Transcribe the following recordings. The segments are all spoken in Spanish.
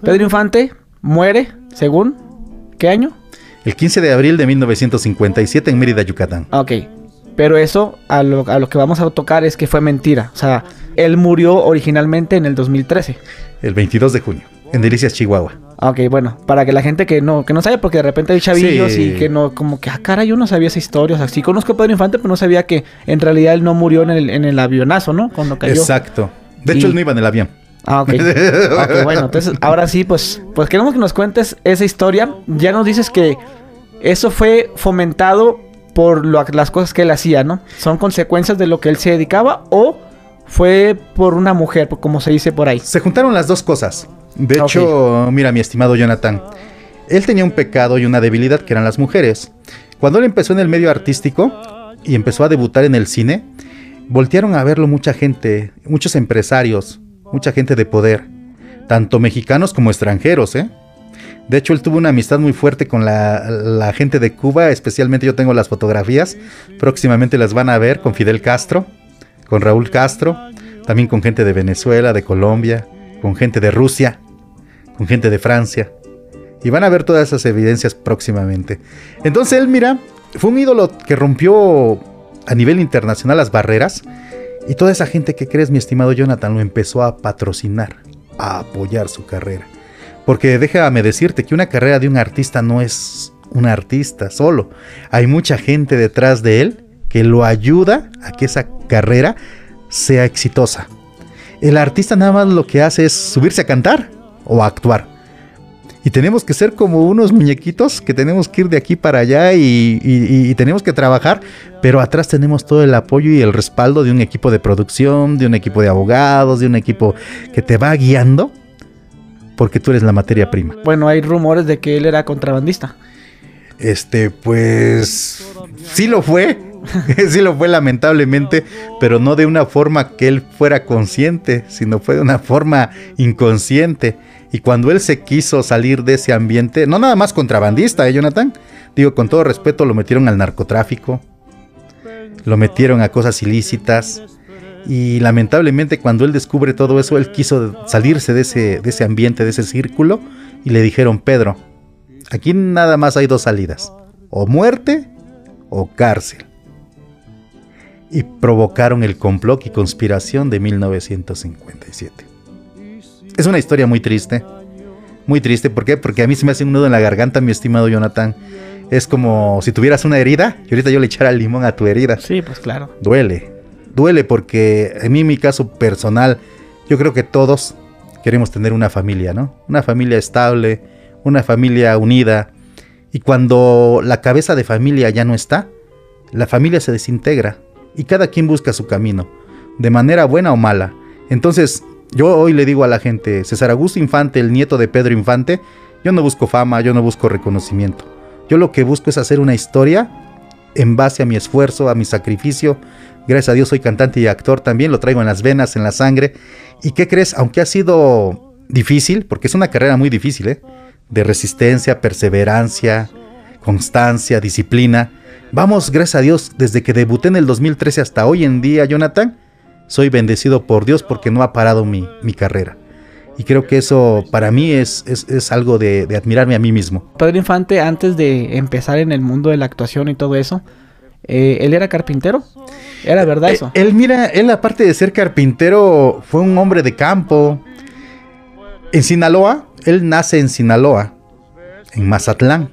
Pedro Infante muere, según, ¿qué año? El 15 de abril de 1957 en Mérida, Yucatán. Ok, pero eso a lo que vamos a tocar es que fue mentira. O sea, él murió originalmente en el 2013. El 22 de junio, en Delicias, Chihuahua. Ok, bueno, para que la gente que no sabe, porque de repente hay chavillos sí. Y que no, como que, cara, yo no sabía esa historia. O sea, sí conozco a Pedro Infante, pero no sabía que en realidad él no murió en el avionazo, ¿no? Cuando cayó. Exacto. De hecho, él no iba en el avión. Ah, ok. Ok, bueno, entonces, ahora sí, pues queremos que nos cuentes esa historia. Ya nos dices que eso fue fomentado por las cosas que él hacía, ¿no? ¿Son consecuencias de lo que él se dedicaba o fue por una mujer, como se dice por ahí? Se juntaron las dos cosas. De hecho, mira, mi estimado Jonathan, él tenía un pecado y una debilidad que eran las mujeres. Cuando él empezó en el medio artístico y empezó a debutar en el cine, voltearon a verlo mucha gente, muchos empresarios, mucha gente de poder, tanto mexicanos como extranjeros, ¿eh? De hecho, él tuvo una amistad muy fuerte con la gente de Cuba, especialmente yo tengo las fotografías, próximamente las van a ver con Fidel Castro, con Raúl Castro, también con gente de Venezuela, de Colombia, con gente de Rusia, con gente de Francia, y van a ver todas esas evidencias próximamente. Entonces él, mira, fue un ídolo que rompió a nivel internacional las barreras. Y toda esa gente que crees, mi estimado Jonathan, lo empezó a patrocinar, a apoyar su carrera. Porque déjame decirte que una carrera de un artista no es un artista solo. Hay mucha gente detrás de él que lo ayuda a que esa carrera sea exitosa. El artista nada más lo que hace es subirse a cantar o a actuar. Y tenemos que ser como unos muñequitos que tenemos que ir de aquí para allá y tenemos que trabajar, pero atrás tenemos todo el apoyo y el respaldo de un equipo de producción, de un equipo de abogados, de un equipo que te va guiando, porque tú eres la materia prima. Bueno, hay rumores de que él era contrabandista. Pues sí lo fue, sí lo fue lamentablemente, pero no de una forma que él fuera consciente, sino fue de una forma inconsciente. Y cuando él se quiso salir de ese ambiente, no nada más contrabandista, Jonathan, digo, con todo respeto, lo metieron al narcotráfico, lo metieron a cosas ilícitas, y lamentablemente cuando él descubre todo eso, él quiso salirse de ese ambiente, de ese círculo, y le dijeron: Pedro, aquí nada más hay dos salidas, o muerte o cárcel. Y provocaron el complot y conspiración de 1957. Es una historia muy triste. Muy triste, ¿por qué? Porque a mí se me hace un nudo en la garganta, mi estimado Jonathan. Es como si tuvieras una herida y ahorita yo le echara limón a tu herida. Sí, pues claro. Duele porque a mí, en mi caso personal, yo creo que todos queremos tener una familia, ¿no? Una familia estable, una familia unida. Y cuando la cabeza de familia ya no está, la familia se desintegra y cada quien busca su camino, de manera buena o mala. Entonces, yo hoy le digo a la gente: César Augusto Infante, el nieto de Pedro Infante, yo no busco fama, yo no busco reconocimiento. Yo lo que busco es hacer una historia en base a mi esfuerzo, a mi sacrificio. Gracias a Dios soy cantante y actor también, lo traigo en las venas, en la sangre. ¿Y qué crees? Aunque ha sido difícil, porque es una carrera muy difícil, de resistencia, perseverancia, constancia, disciplina. Vamos, gracias a Dios, desde que debuté en el 2013 hasta hoy en día, Jonathan, soy bendecido por Dios porque no ha parado mi carrera. Y creo que eso para mí es algo de admirarme a mí mismo. Pedro Infante, antes de empezar en el mundo de la actuación y todo eso, ¿él era carpintero? ¿Era verdad eso? Él aparte de ser carpintero, fue un hombre de campo. En Sinaloa, él nace en Sinaloa, en Mazatlán.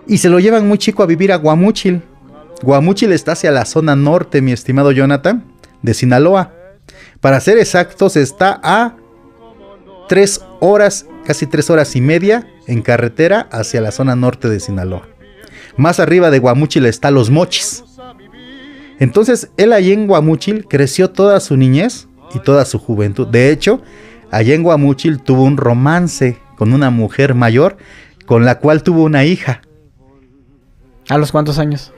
Y se lo llevan muy chico a vivir a Guamúchil. Guamúchil está hacia la zona norte, mi estimado Jonathan, de Sinaloa. Para ser exactos, está a 3 horas, casi 3 horas y media en carretera hacia la zona norte de Sinaloa. Más arriba de Guamúchil está Los Mochis. Entonces, él allí en Guamúchil creció toda su niñez y toda su juventud. De hecho, allí en Guamúchil tuvo un romance con una mujer mayor, con la cual tuvo una hija. ¿A los cuántos años?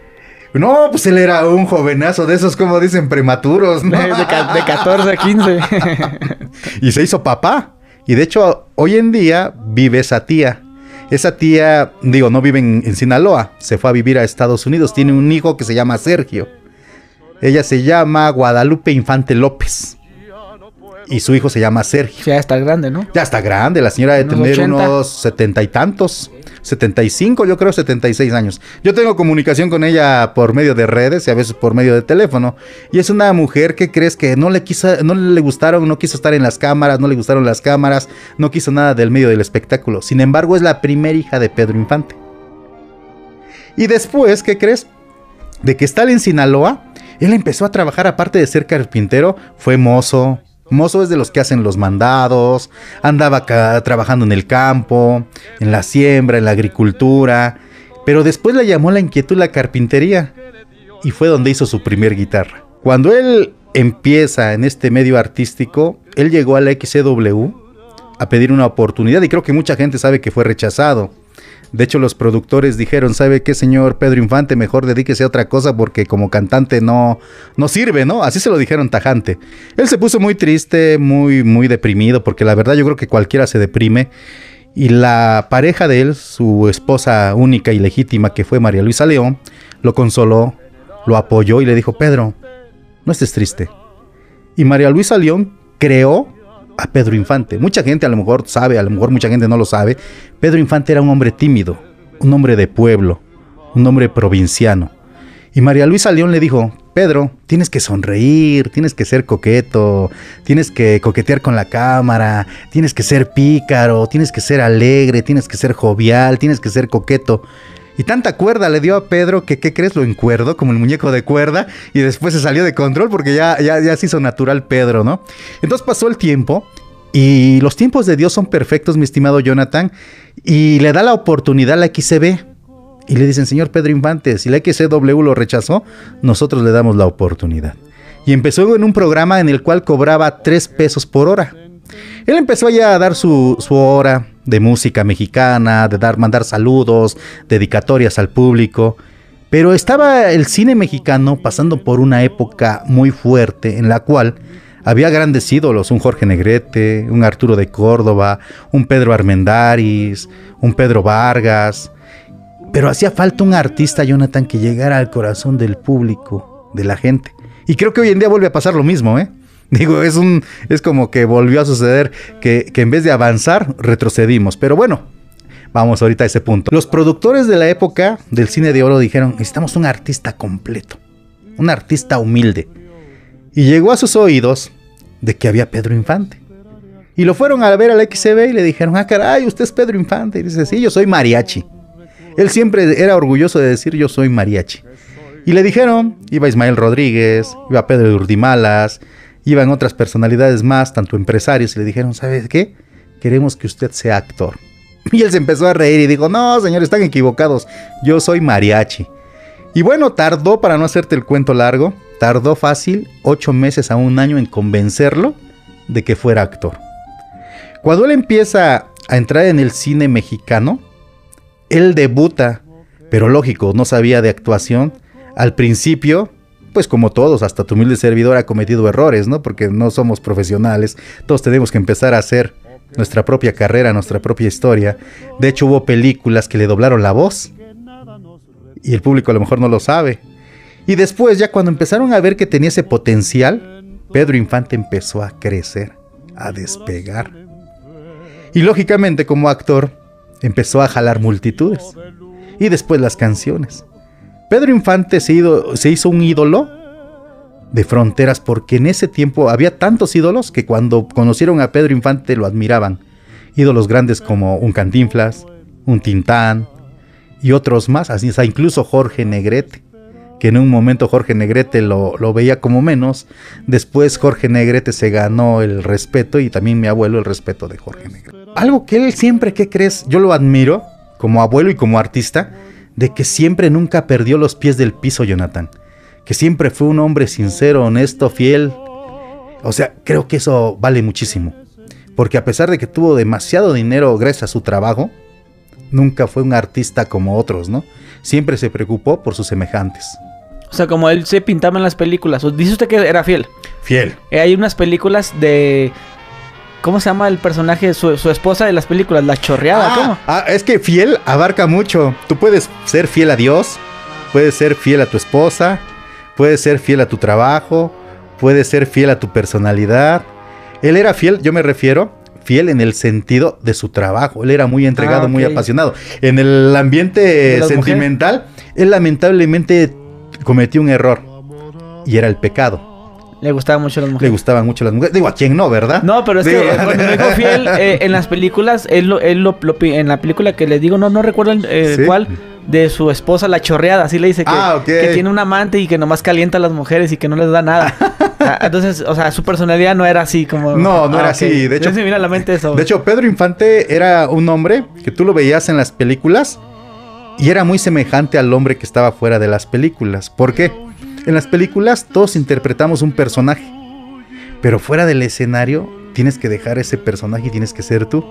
No, pues él era un jovenazo de esos, como dicen, prematuros, ¿no? De 14 a 15. Y se hizo papá. Y de hecho, hoy en día vive esa tía. Esa tía, digo, no vive en Sinaloa. Se fue a vivir a Estados Unidos. Tiene un hijo que se llama Sergio. Ella se llama Guadalupe Infante López. Y su hijo se llama Sergio. Ya está grande, ¿no? Ya está grande. La señora debe tener 80. unos 70 y tantos. 75, yo creo 76 años. Yo tengo comunicación con ella por medio de redes y a veces por medio de teléfono. Y es una mujer que crees que no le gustaron, no quiso estar en las cámaras, no le gustaron las cámaras, no quiso nada del medio del espectáculo. Sin embargo, es la primera hija de Pedro Infante. Y después, ¿qué crees? De que está en Sinaloa, él empezó a trabajar, aparte de ser carpintero, fue mozo. Mozo es de los que hacen los mandados, andaba acá trabajando en el campo, en la siembra, en la agricultura, pero después le llamó la inquietud la carpintería y fue donde hizo su primer guitarra. Cuando él empieza en este medio artístico, él llegó a la XCW a pedir una oportunidad y creo que mucha gente sabe que fue rechazado. De hecho, los productores dijeron, ¿sabe qué, señor Pedro Infante? Mejor dedíquese a otra cosa porque como cantante no sirve, ¿no? Así se lo dijeron tajante. Él se puso muy triste, muy deprimido, porque la verdad yo creo que cualquiera se deprime. Y la pareja de él, su esposa única y legítima, que fue María Luisa León, lo consoló, lo apoyó y le dijo, Pedro, no estés triste. Y María Luisa León creó a Pedro Infante. Mucha gente a lo mejor sabe, a lo mejor mucha gente no lo sabe. Pedro Infante era un hombre tímido, un hombre de pueblo, un hombre provinciano. Y María Luisa León le dijo, Pedro, tienes que sonreír, tienes que ser coqueto, tienes que coquetear con la cámara, tienes que ser pícaro, tienes que ser alegre, tienes que ser jovial, tienes que ser coqueto. Y tanta cuerda le dio a Pedro que, ¿qué crees? Lo encuerdó como el muñeco de cuerda y después se salió de control porque ya se hizo natural Pedro, ¿no? Entonces pasó el tiempo y los tiempos de Dios son perfectos, mi estimado Jonathan, y le da la oportunidad a la XCB. Y le dicen, señor Pedro Infante, si la XCW lo rechazó, nosotros le damos la oportunidad. Y empezó en un programa en el cual cobraba 3 pesos por hora. Él empezó ya a dar su hora de música mexicana, de mandar saludos, dedicatorias al público. Pero estaba el cine mexicano pasando por una época muy fuerte en la cual había grandes ídolos, un Jorge Negrete, un Arturo de Córdoba, un Pedro Armendáriz, un Pedro Vargas. Pero hacía falta un artista, Jonathan, que llegara al corazón del público, de la gente. Y creo que hoy en día vuelve a pasar lo mismo, ¿eh? Digo, es como que volvió a suceder que en vez de avanzar, retrocedimos. Pero bueno, vamos ahorita a ese punto. Los productores de la época del cine de oro dijeron, necesitamos un artista completo, un artista humilde. Y llegó a sus oídos de que había Pedro Infante. Y lo fueron a ver al XCB y le dijeron, ah, caray, usted es Pedro Infante. Y dice, sí, yo soy mariachi. Él siempre era orgulloso de decir, yo soy mariachi. Y le dijeron, iba Ismael Rodríguez, iba Pedro de Urdimalas, iban otras personalidades más, tanto empresarios, y le dijeron, ¿sabes qué? Queremos que usted sea actor. Y él se empezó a reír y dijo, no, señores, están equivocados, yo soy mariachi. Y bueno, tardó, para no hacerte el cuento largo, tardó fácil 8 meses a 1 año en convencerlo de que fuera actor. Cuando él empieza a entrar en el cine mexicano, él debuta, pero lógico, no sabía de actuación. Al principio, pues como todos, hasta tu humilde servidor ha cometido errores, ¿no? Porque no somos profesionales, todos tenemos que empezar a hacer nuestra propia carrera, nuestra propia historia. De hecho, hubo películas que le doblaron la voz y el público a lo mejor no lo sabe. Y después, ya cuando empezaron a ver que tenía ese potencial, Pedro Infante empezó a crecer, a despegar. Y lógicamente, como actor, empezó a jalar multitudes. Y después las canciones. Pedro Infante se hizo un ídolo de fronteras, porque en ese tiempo había tantos ídolos que cuando conocieron a Pedro Infante lo admiraban. Ídolos grandes como un Cantinflas, un Tintán y otros más, así, incluso Jorge Negrete, que en un momento Jorge Negrete lo veía como menos. Después Jorge Negrete se ganó el respeto, y también mi abuelo el respeto de Jorge Negrete. Algo que él siempre, ¿qué crees? Yo lo admiro como abuelo y como artista, de que siempre nunca perdió los pies del piso, Jonathan. Que siempre fue un hombre sincero, honesto, fiel. O sea, creo que eso vale muchísimo. Porque a pesar de que tuvo demasiado dinero gracias a su trabajo, nunca fue un artista como otros, ¿no? Siempre se preocupó por sus semejantes. O sea, como él se pintaba en las películas. Dice usted que era fiel. Fiel. Hay unas películas de... ¿Cómo se llama el personaje? Su esposa de las películas, la chorreada, ¿cómo? Es que fiel abarca mucho. Tú puedes ser fiel a Dios, puedes ser fiel a tu esposa, puedes ser fiel a tu trabajo, puedes ser fiel a tu personalidad. Él era fiel, yo me refiero, fiel en el sentido de su trabajo. Él era muy entregado, muy apasionado. En el ambiente sentimental, él lamentablemente cometió un error. Y era el pecado. Le gustaban mucho las mujeres. Le gustaban mucho las mujeres. Digo, ¿a quién no, verdad? No, pero es que cuando me dijo fiel, en las películas, en la película que les digo, no recuerdo ¿sí? cuál, de su esposa, la chorreada, así le dice que tiene un amante y que nomás calienta a las mujeres y que no les da nada. Entonces, o sea, su personalidad no era así como... No era así. De hecho, se me viene a la mente eso. De hecho, Pedro Infante era un hombre que tú lo veías en las películas y era muy semejante al hombre que estaba fuera de las películas. ¿Por qué? En las películas todos interpretamos un personaje, pero fuera del escenario tienes que dejar ese personaje y tienes que ser tú.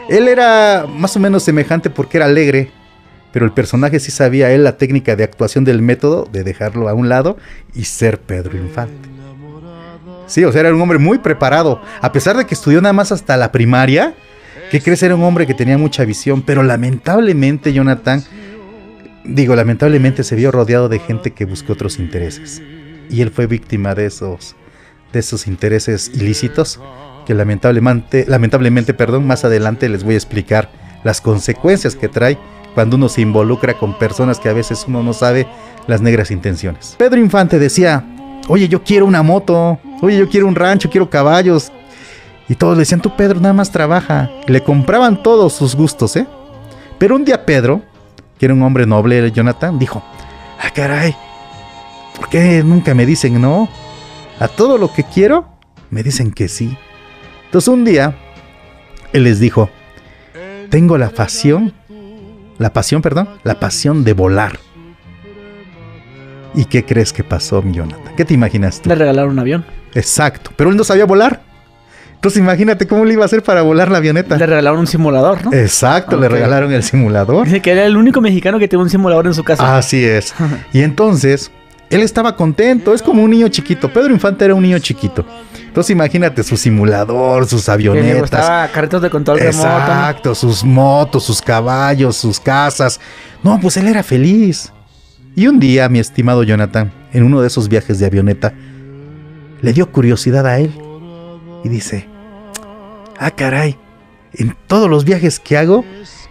Él era más o menos semejante porque era alegre, pero el personaje sí sabía él la técnica de actuación del método de dejarlo a un lado y ser Pedro Infante. Sí, o sea, era un hombre muy preparado, a pesar de que estudió nada más hasta la primaria. ¿Qué crees? Era un hombre que tenía mucha visión, pero lamentablemente, Jonathan, lamentablemente se vio rodeado de gente que buscó otros intereses. Y él fue víctima de esos intereses ilícitos que lamentablemente, más adelante les voy a explicar las consecuencias que trae cuando uno se involucra con personas que a veces uno no sabe las negras intenciones. Pedro Infante decía, oye, yo quiero una moto, oye, yo quiero un rancho, quiero caballos. Y todos le decían, tú Pedro, nada más trabaja. Y le compraban todos sus gustos, ¿eh? Pero un día Pedro, que era un hombre noble, Jonathan, dijo, caray, ¿por qué nunca me dicen no? A todo lo que quiero, me dicen que sí. Entonces un día, él les dijo, tengo la pasión de volar. ¿Y qué crees que pasó, mi Jonathan? ¿Qué te imaginas tú? Le regalaron un avión. Exacto, pero él no sabía volar. Entonces imagínate cómo le iba a hacer para volar la avioneta. Le regalaron un simulador, ¿no? Exacto, le regalaron el simulador. Dice que era el único mexicano que tiene un simulador en su casa. Así es. Y entonces, él estaba contento, es como un niño chiquito. Pedro Infante era un niño chiquito. Entonces imagínate su simulador, sus avionetas. Le gustaba carritos de control remoto. Exacto, sus motos, sus caballos, sus casas. No, pues él era feliz. Y un día, mi estimado Jonathan, en uno de esos viajes de avioneta, le dio curiosidad a él. Y dice, caray, en todos los viajes que hago,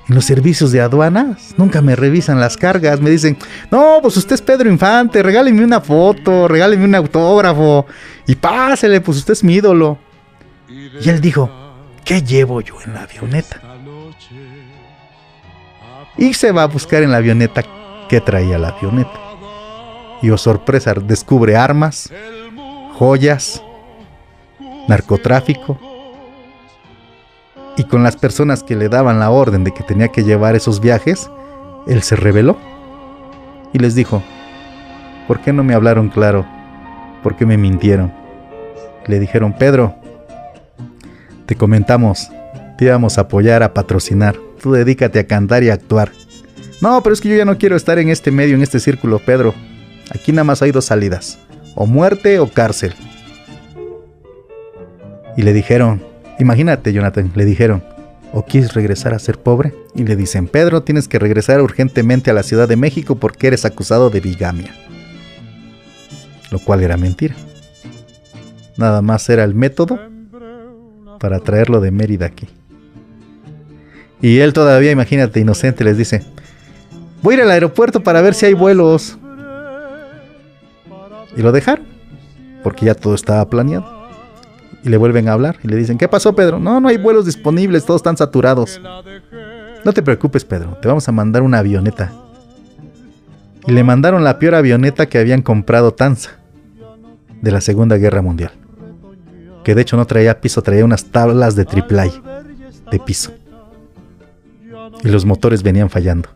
en los servicios de aduanas, nunca me revisan las cargas. Me dicen, no, pues usted es Pedro Infante, regáleme una foto, regáleme un autógrafo y pásele, pues usted es mi ídolo. Y él dijo, ¿qué llevo yo en la avioneta? Y se va a buscar en la avioneta qué traía la avioneta. Y oh sorpresa, descubre armas, joyas, narcotráfico. Y con las personas que le daban la orden de que tenía que llevar esos viajes, él se rebeló y les dijo, ¿por qué no me hablaron claro? ¿Por qué me mintieron? Le dijeron, Pedro, te comentamos, te íbamos a apoyar, a patrocinar, tú dedícate a cantar y a actuar. No, pero es que yo ya no quiero estar en este medio, en este círculo, Pedro. Aquí nada más hay dos salidas, o muerte o cárcel. Y le dijeron, imagínate, Jonathan, le dijeron, ¿o quieres regresar a ser pobre? Y le dicen, Pedro, tienes que regresar urgentemente a la Ciudad de México porque eres acusado de bigamia. Lo cual era mentira. Nada más era el método para traerlo de Mérida aquí. Y él todavía, imagínate, inocente, les dice, voy a ir al aeropuerto para ver si hay vuelos. Y lo dejaron, porque ya todo estaba planeado. Y le vuelven a hablar y le dicen, ¿qué pasó, Pedro? No hay vuelos disponibles, todos están saturados. No te preocupes, Pedro, te vamos a mandar una avioneta. Y le mandaron la peor avioneta que habían comprado Tanza, de la Segunda Guerra Mundial. Que de hecho no traía piso, traía unas tablas de triple de piso. Y los motores venían fallando.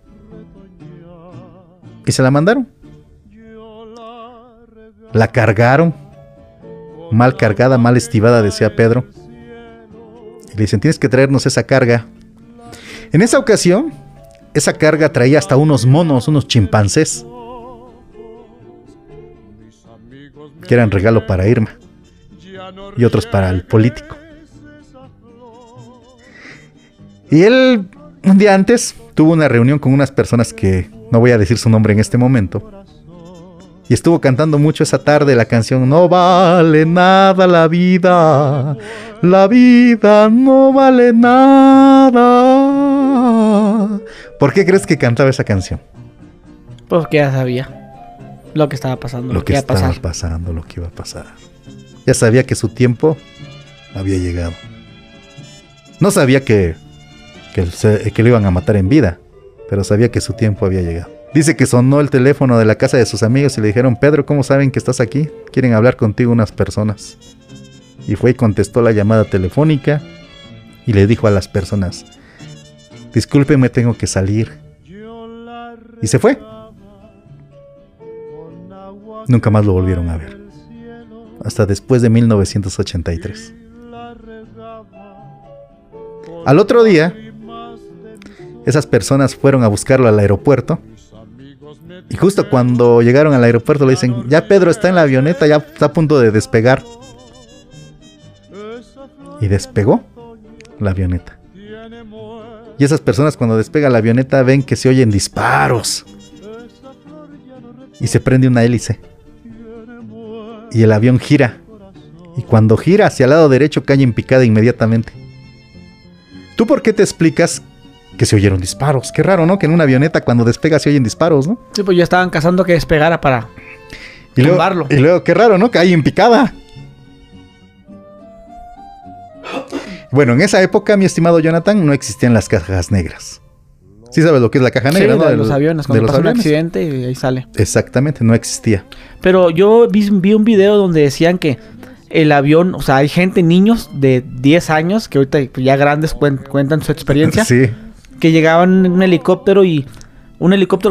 Y se la mandaron. La cargaron. Mal cargada, mal estivada, decía Pedro. Y le dicen, tienes que traernos esa carga. En esa ocasión, esa carga traía hasta unos monos, unos chimpancés. que eran regalo para Irma y otros para el político. Y él, un día antes, tuvo una reunión con unas personas que no voy a decir su nombre en este momento. Y estuvo cantando mucho esa tarde la canción No vale nada la vida no vale nada. ¿Por qué crees que cantaba esa canción? Pues que ya sabía lo que estaba pasando, lo que iba a pasar. Ya sabía que su tiempo había llegado. No sabía que lo iban a matar en vida, pero sabía que su tiempo había llegado. Dice que sonó el teléfono de la casa de sus amigos y le dijeron: Pedro, ¿cómo saben que estás aquí? Quieren hablar contigo unas personas. Y fue y contestó la llamada telefónica y le dijo a las personas: discúlpenme, tengo que salir. Y se fue. Nunca más lo volvieron a ver. Hasta después de 1983. Al otro día, esas personas fueron a buscarlo al aeropuerto. Y justo cuando llegaron al aeropuerto le dicen: ya Pedro está en la avioneta, ya está a punto de despegar. Y despegó la avioneta. Y esas personas, cuando despega la avioneta, ven que se oyen disparos. Y se prende una hélice. Y el avión gira. Y cuando gira hacia el lado derecho, cae en picada inmediatamente. ¿Tú por qué te explicas que se oyeron disparos? Qué raro, ¿no? Que en una avioneta cuando despega se oyen disparos, ¿no? Sí, pues ya estaban cazando que despegara para tumbarlo. Y luego, qué raro, ¿no? Cae en picada. Bueno, en esa época, mi estimado Jonathan, no existían las cajas negras. Sí sabes lo que es la caja negra, sí, ¿no? De los aviones, cuando pasa un accidente y ahí sale. Exactamente, no existía. Pero yo vi un video donde decían que el avión, o sea, hay gente, niños de 10 años, que ahorita ya grandes cuentan su experiencia. Sí. Que llegaban en un helicóptero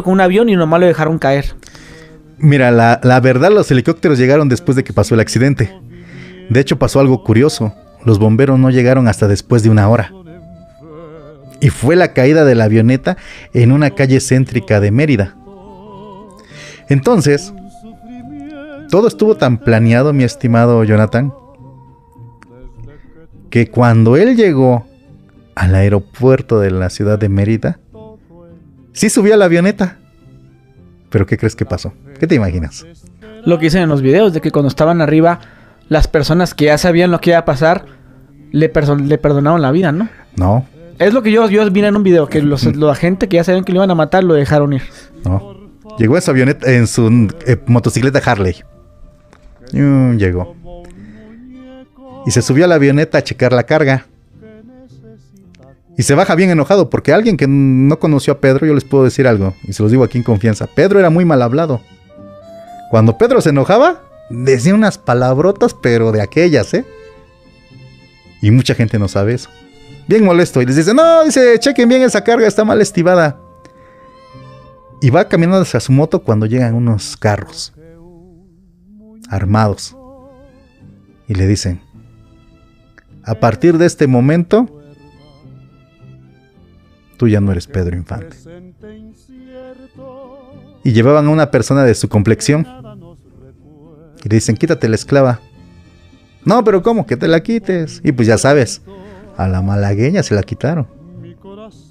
con un avión y nomás lo dejaron caer. Mira, la verdad, los helicópteros llegaron después de que pasó el accidente. De hecho, pasó algo curioso. Los bomberos no llegaron hasta después de 1 hora. Y fue la caída de la avioneta en una calle céntrica de Mérida. Entonces, todo estuvo tan planeado, mi estimado Jonathan, que cuando él llegó al aeropuerto de la ciudad de Mérida, sí subió a la avioneta. ¿Pero qué crees que pasó? ¿Qué te imaginas? Lo que dicen en los videos, de que cuando estaban arriba, las personas que ya sabían lo que iba a pasar, le perdonaron la vida, ¿no? No. Es lo que yo vi en un video, que la gente que ya sabían que lo iban a matar, lo dejaron ir. No. Llegó en su avioneta, en su motocicleta Harley. Llegó. Y se subió a la avioneta a checar la carga. Y se baja bien enojado, porque alguien que no conoció a Pedro, yo les puedo decir algo, y se los digo aquí en confianza: Pedro era muy mal hablado. Cuando Pedro se enojaba, decía unas palabrotas, pero de aquellas, ¿eh? Y mucha gente no sabe eso. Bien molesto. Y les dice: no, dice, chequen bien esa carga, está mal estivada. Y va caminando hacia su moto cuando llegan unos carros armados. Y le dicen: a partir de este momento, tú ya no eres Pedro Infante. Y llevaban a una persona de su complexión. Y le dicen: quítate la esclava. No, pero ¿cómo? Que te la quites. Y pues ya sabes, a la malagueña se la quitaron.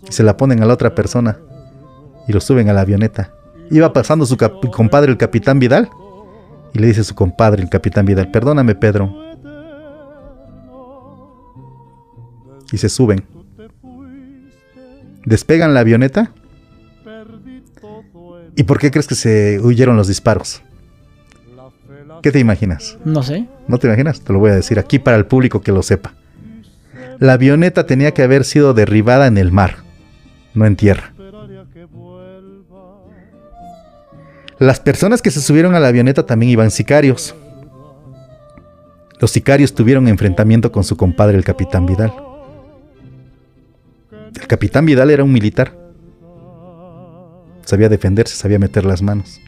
Y se la ponen a la otra persona. Y lo suben a la avioneta. Iba pasando su compadre, el capitán Vidal. Y le dice a su compadre, el capitán Vidal: perdóname, Pedro. Y se suben. Despegan la avioneta. ¿Y por qué crees que se huyeron los disparos? ¿Qué te imaginas? No sé. ¿No te imaginas? Te lo voy a decir aquí para el público que lo sepa. La avioneta tenía que haber sido derribada en el mar, no en tierra. Las personas que se subieron a la avioneta también iban sicarios. Los sicarios tuvieron enfrentamiento con su compadre, el capitán Vidal. El capitán Vidal era un militar. Sabía defenderse, sabía meter las manos.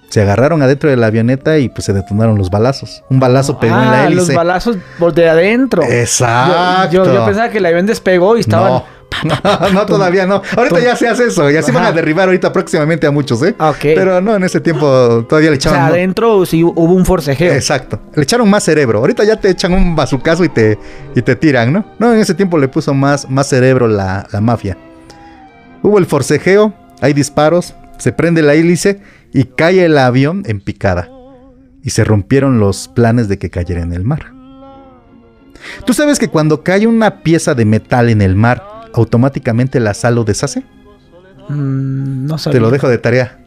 Se agarraron adentro de la avioneta y pues se detonaron los balazos. Un balazo pegó en la hélice. Los balazos por de adentro. Exacto. Yo pensaba que el avión despegó y estaban No, todavía no. Ahorita ya se hace eso. Ya se van a derribar ahorita próximamente a muchos, ¿eh? Okay. Pero no, en ese tiempo todavía le echaban... O sea, adentro sí hubo un forcejeo. Exacto. Le echaron más cerebro. Ahorita ya te echan un bazucazo y te tiran, ¿no? No, en ese tiempo le puso más cerebro la mafia. Hubo el forcejeo, hay disparos, se prende la hélice y cae el avión en picada. Y se rompieron los planes de que cayera en el mar. ¿Tú sabes que cuando cae una pieza de metal en el mar, automáticamente la sal lo deshace? No sabía. Te lo dejo de tarea.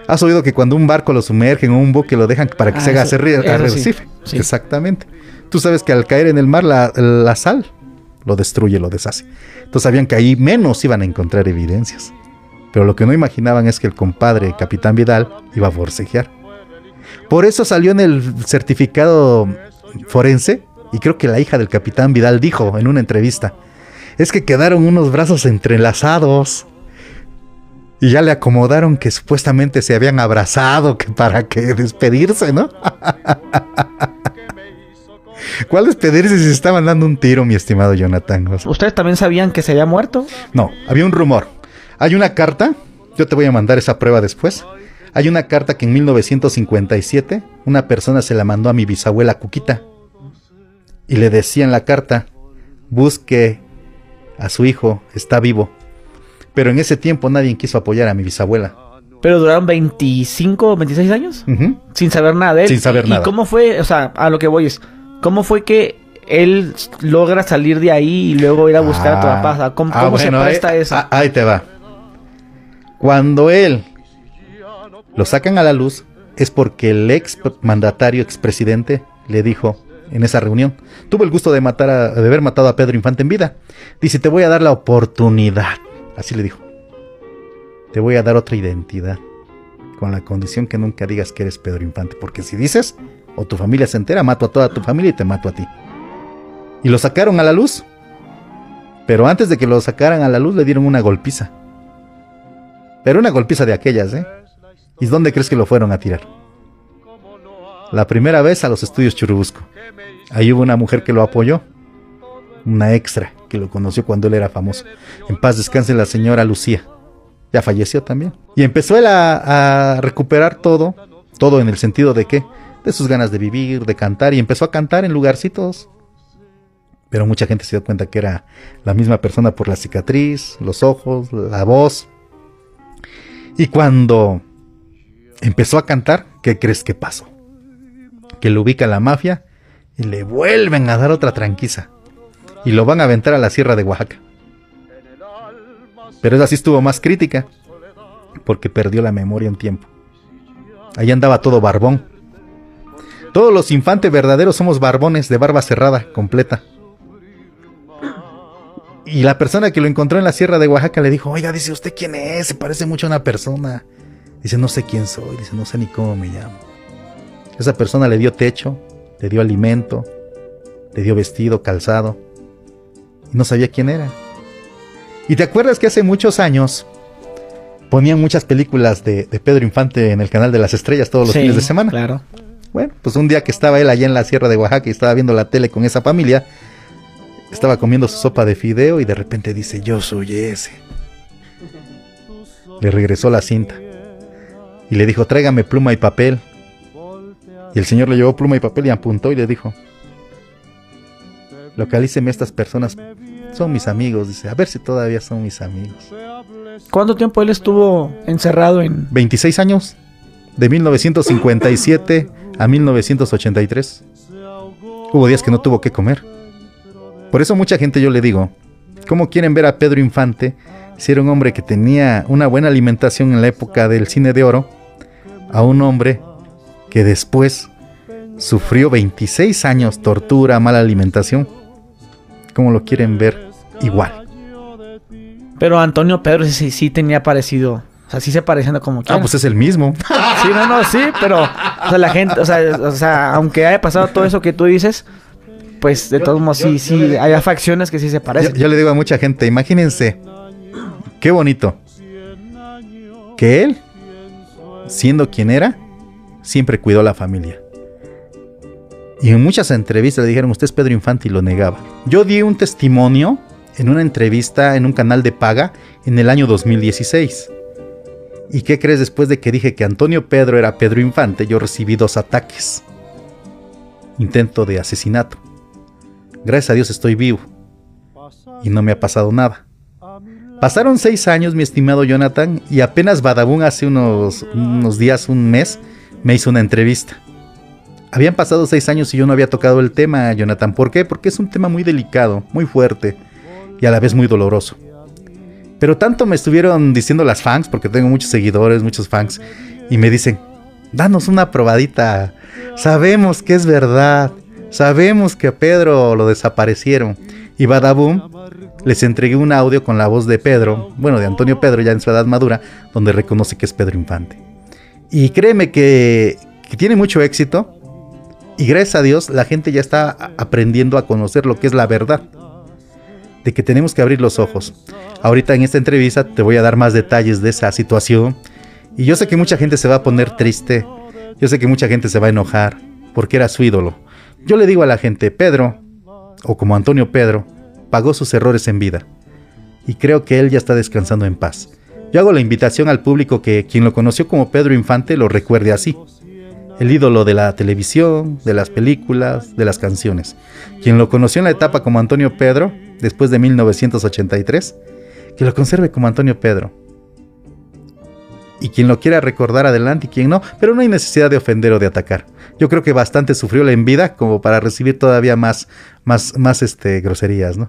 ¿Has oído que cuando un barco lo sumergen o un buque lo dejan para que se haga arrecife? Sí. Exactamente. Tú sabes que al caer en el mar la sal lo destruye, lo deshace. Entonces sabían que ahí menos iban a encontrar evidencias. Pero lo que no imaginaban es que el compadre Capitán Vidal iba a forcejear. Por eso salió en el certificado forense, y creo que la hija del Capitán Vidal dijo en una entrevista, es que quedaron unos brazos entrelazados y ya le acomodaron que supuestamente se habían abrazado para que despedirse, ¿no? ¿Cuál despedirse si se estaban dando un tiro, mi estimado Jonathan? O sea, ¿ustedes también sabían que se había muerto? No, había un rumor. Hay una carta, yo te voy a mandar esa prueba después. Hay una carta que en 1957 una persona se la mandó a mi bisabuela Cuquita. Y le decía en la carta, busque a su hijo, está vivo. Pero en ese tiempo nadie quiso apoyar a mi bisabuela. ¿Pero duraron 25, 26 años? Uh-huh. Sin saber nada de él. Sin saber nada. ¿Y cómo fue? O sea, a lo que voy es, ¿cómo fue que él logra salir de ahí y luego ir a buscar a tu papá? O sea, ¿cómo bueno, se presta eso? Ahí te va. Cuando él lo sacan a la luz, es porque el ex mandatario, expresidente, le dijo en esa reunión, tuvo el gusto de haber matado a Pedro Infante en vida. Dice, te voy a dar la oportunidad. Así le dijo. Te voy a dar otra identidad, con la condición que nunca digas que eres Pedro Infante, porque si dices, o tu familia se entera, mato a toda tu familia y te mato a ti. Y lo sacaron a la luz. Pero antes de que lo sacaran a la luz, le dieron una golpiza. Pero una golpiza de aquellas, ¿eh? ¿Y dónde crees que lo fueron a tirar? La primera vez a los estudios Churubusco. Ahí hubo una mujer que lo apoyó. Una extra que lo conoció cuando él era famoso. En paz descanse la señora Lucía. Ya falleció también. Y empezó él a recuperar todo en el sentido de ¿qué? De sus ganas de vivir, de cantar. Y empezó a cantar en lugarcitos. Pero mucha gente se dio cuenta que era la misma persona por la cicatriz, los ojos, la voz. Y cuando empezó a cantar, ¿qué crees que pasó? Que lo ubica la mafia y le vuelven a dar otra tranquiza. Y lo van a aventar a la sierra de Oaxaca. Pero esa sí estuvo más crítica, porque perdió la memoria un tiempo. Ahí andaba todo barbón. Todos los Infante verdaderos somos barbones de barba cerrada, completa. Y la persona que lo encontró en la sierra de Oaxaca le dijo, oiga, dice, ¿usted quién es? Se parece mucho a una persona. Dice, no sé quién soy, dice, no sé ni cómo me llamo. Esa persona le dio techo, le dio alimento, le dio vestido, calzado, y no sabía quién era. ¿Y te acuerdas que hace muchos años ponían muchas películas de Pedro Infante en el canal de las estrellas todos los fines de semana? Claro. Bueno, pues un día que estaba él allá en la sierra de Oaxaca y estaba viendo la tele con esa familia, estaba comiendo su sopa de fideo y de repente dice, yo soy ese. Le regresó la cinta y le dijo, tráigame pluma y papel. Y el señor le llevó pluma y papel y apuntó y le dijo, localíceme estas personas, son mis amigos. Dice, a ver si todavía son mis amigos. ¿Cuánto tiempo él estuvo encerrado en...? 26 años, de 1957 a 1983. Hubo días que no tuvo que comer. Por eso mucha gente yo le digo, ¿cómo quieren ver a Pedro Infante si era un hombre que tenía una buena alimentación en la época del cine de oro, a un hombre que después sufrió 26 años, tortura, mala alimentación? ¿Cómo lo quieren ver igual? Pero Antonio Pedro sí tenía parecido, o sea, sí se parecían como que... Ah, pues es el mismo. Sí, sí, pero, o sea, la gente, o sea, aunque haya pasado todo eso que tú dices, pues de todos modos sí, hay facciones que sí se parecen. Yo le digo a mucha gente, imagínense, qué bonito, que él, siendo quien era, siempre cuidó a la familia. Y en muchas entrevistas le dijeron, usted es Pedro Infante, y lo negaba. Yo di un testimonio en una entrevista en un canal de paga en el año 2016. ¿Y qué crees? Después de que dije que Antonio Pedro era Pedro Infante, yo recibí 2 ataques. Intento de asesinato. Gracias a Dios estoy vivo. Y no me ha pasado nada. Pasaron 6 años, mi estimado Jonathan, y apenas Badabun hace unos días, un mes, me hizo una entrevista. Habían pasado 6 años y yo no había tocado el tema, Jonathan. ¿Por qué? Porque es un tema muy delicado, muy fuerte y a la vez muy doloroso. Pero tanto me estuvieron diciendo las fans, porque tengo muchos seguidores, muchos fans, y me dicen, danos una probadita. Sabemos que es verdad. Sabemos que a Pedro lo desaparecieron. Y Badabum, les entregué un audio con la voz de Pedro, bueno, de Antonio Pedro ya en su edad madura, donde reconoce que es Pedro Infante. Y créeme que tiene mucho éxito. Y gracias a Dios la gente ya está aprendiendo a conocer lo que es la verdad. De que tenemos que abrir los ojos. Ahorita en esta entrevista te voy a dar más detalles de esa situación. Y yo sé que mucha gente se va a poner triste. Yo sé que mucha gente se va a enojar. Porque era su ídolo. Yo le digo a la gente, Pedro, o como Antonio Pedro, pagó sus errores en vida. Y creo que él ya está descansando en paz. Yo hago la invitación al público que quien lo conoció como Pedro Infante lo recuerde así. El ídolo de la televisión, de las películas, de las canciones. Quien lo conoció en la etapa como Antonio Pedro, después de 1983, que lo conserve como Antonio Pedro. Y quien lo quiera recordar adelante y quien no, pero no hay necesidad de ofender o de atacar. Yo creo que bastante sufrió en vida como para recibir todavía más groserías, ¿no?